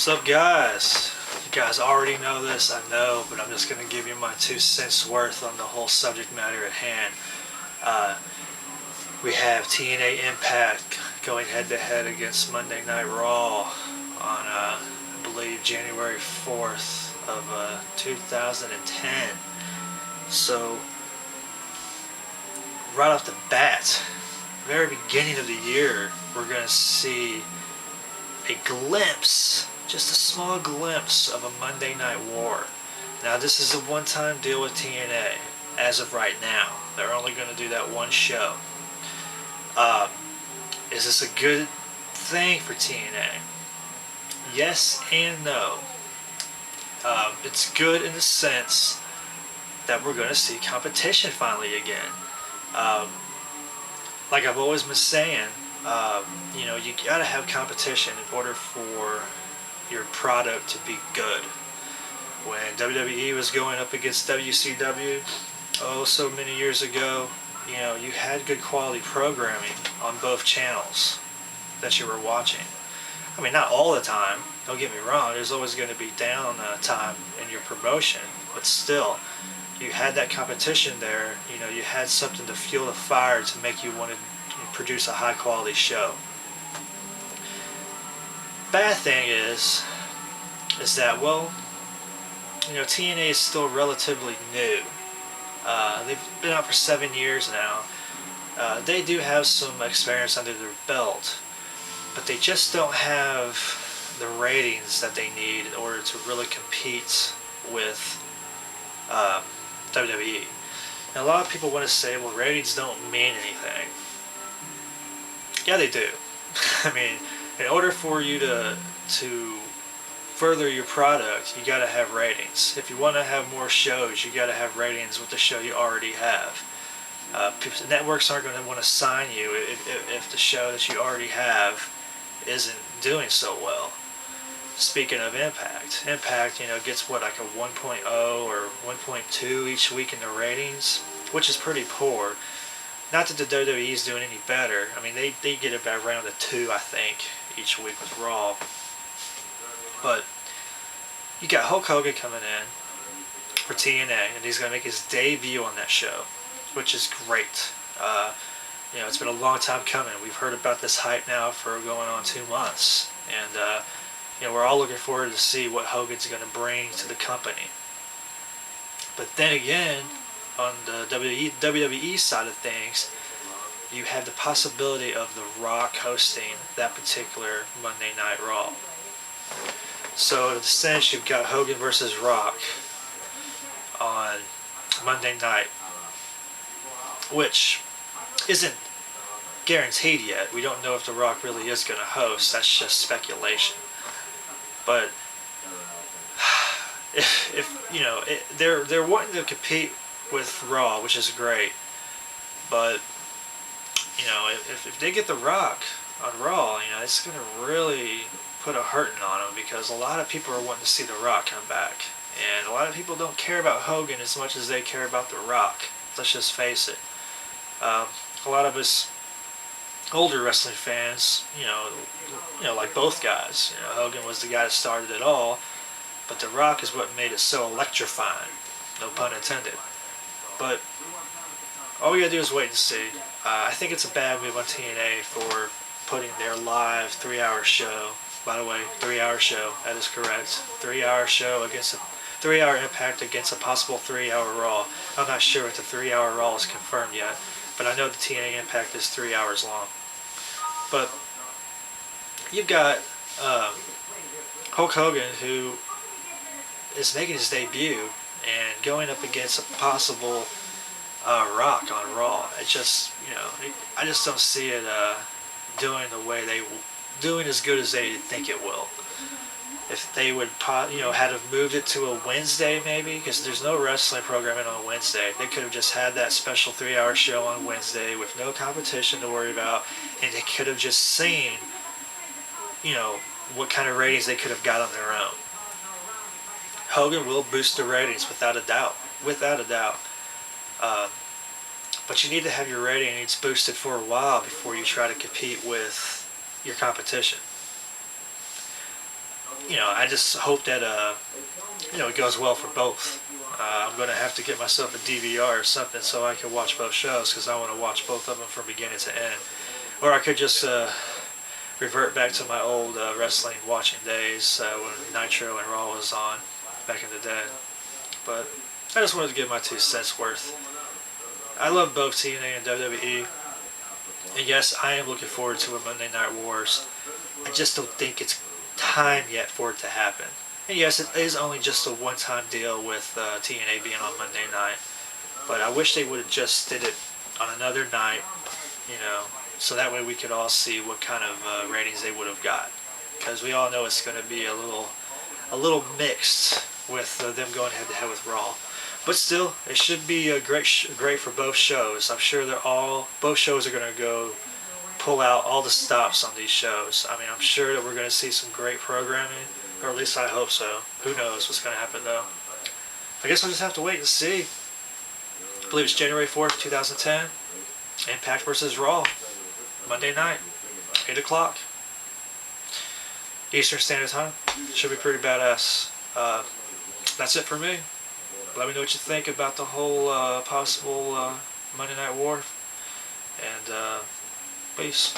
What's up, guys? You guys already know this, I know, but I'm just going to give you my 2 cents worth on the whole subject matter at hand. Uh, we have TNA Impact going head to head against Monday Night Raw on, I believe, January 4th of 2010. So, right off the bat, very beginning of the year, we're going to see a glimpse, just a small glimpse of a Monday Night War. Now, this is a one-time deal with TNA as of right now. They're only going to do that one show. Is this a good thing for TNA? Yes and no. It's good in the sense that we're going to see competition finally again. Like I've always been saying, you gotta have competition in order for your product to be good. When WWE was going up against WCW, so many years ago, you had good quality programming on both channels that you were watching. I mean, not all the time, don't get me wrong, there's always going to be down time in your promotion, but still, you had that competition there, you had something to fuel the fire to make you want to produce a high quality show. Bad thing is that, TNA is still relatively new. They've been out for 7 years now. They do have some experience under their belt, but they just don't have the ratings that they need in order to really compete with WWE. Now, a lot of people want to say, well, ratings don't mean anything. Yeah, they do. I mean, in order for you to further your product, you got to have ratings. If you want to have more shows, you got to have ratings with the show you already have. Networks aren't going to want to sign you if the show that you already have isn't doing so well. Speaking of Impact gets like a 1.0 or 1.2 each week in the ratings, which is pretty poor. Not that the WWE is doing any better. I mean, they get about around a 2, I think, each week with Raw. But you got Hulk Hogan coming in for TNA, and he's going to make his debut on that show, which is great. It's been a long time coming. We've heard about this hype now for going on 2 months. And, we're all looking forward to see what Hogan's going to bring to the company. But then again, on the WWE side of things, you have the possibility of The Rock hosting that particular Monday Night Raw. So in a sense, you've got Hogan versus Rock on Monday night, which isn't guaranteed yet. We don't know if The Rock really is going to host. That's just speculation. But they're wanting to compete with Raw, which is great. But if they get The Rock on Raw, it's going to really put a hurting on them, because a lot of people are wanting to see The Rock come back, and a lot of people don't care about Hogan as much as they care about The Rock. Let's just face it. A lot of us older wrestling fans, like both guys. Hogan was the guy that started it all, but The Rock is what made it so electrifying. No pun intended. But all we gotta do is wait and see. I think it's a bad move on TNA for putting their live 3-hour show. By the way, 3-hour show. That is correct. 3-hour show against a 3-hour Impact against a possible 3-hour Raw. I'm not sure if the 3-hour Raw is confirmed yet, but I know the TNA Impact is 3 hours long. But you've got Hulk Hogan, who is making his debut and going up against a possible Rock on Raw. It just, I just don't see it doing as good as they think it will. If they would, had have moved it to a Wednesday maybe, because there's no wrestling programming on Wednesday. They could have just had that special 3-hour show on Wednesday with no competition to worry about, and they could have just seen, what kind of ratings they could have got on their own. Hogan will boost the ratings without a doubt. But you need to have your ratings boosted for a while before you try to compete with your competition. I just hope that it goes well for both. I'm going to have to get myself a DVR or something so I can watch both shows because I want to watch both of them from beginning to end. Or I could just revert back to my old wrestling watching days when Nitro and Raw was on back in the day. But I just wanted to give my 2 cents worth. I love both TNA and WWE. And yes, I am looking forward to a Monday Night Wars. I just don't think it's time yet for it to happen. And yes, it is only just a one-time deal with TNA being on Monday night. But I wish they would have just did it on another night, so that way we could all see what kind of ratings they would have got. Because we all know it's going to be a little mixed with them going head-to-head with Raw. But still, it should be a great for both shows. I'm sure both shows are going to go pull out all the stops on these shows. I mean, I'm sure that we're going to see some great programming, or at least I hope so. Who knows what's going to happen though. I guess we'll just have to wait and see. I believe it's January 4th, 2010. Impact versus Raw. Monday night, 8 o'clock. Eastern Standard Time. Should be pretty badass. That's it for me. Let me know what you think about the whole possible Monday Night War. And peace.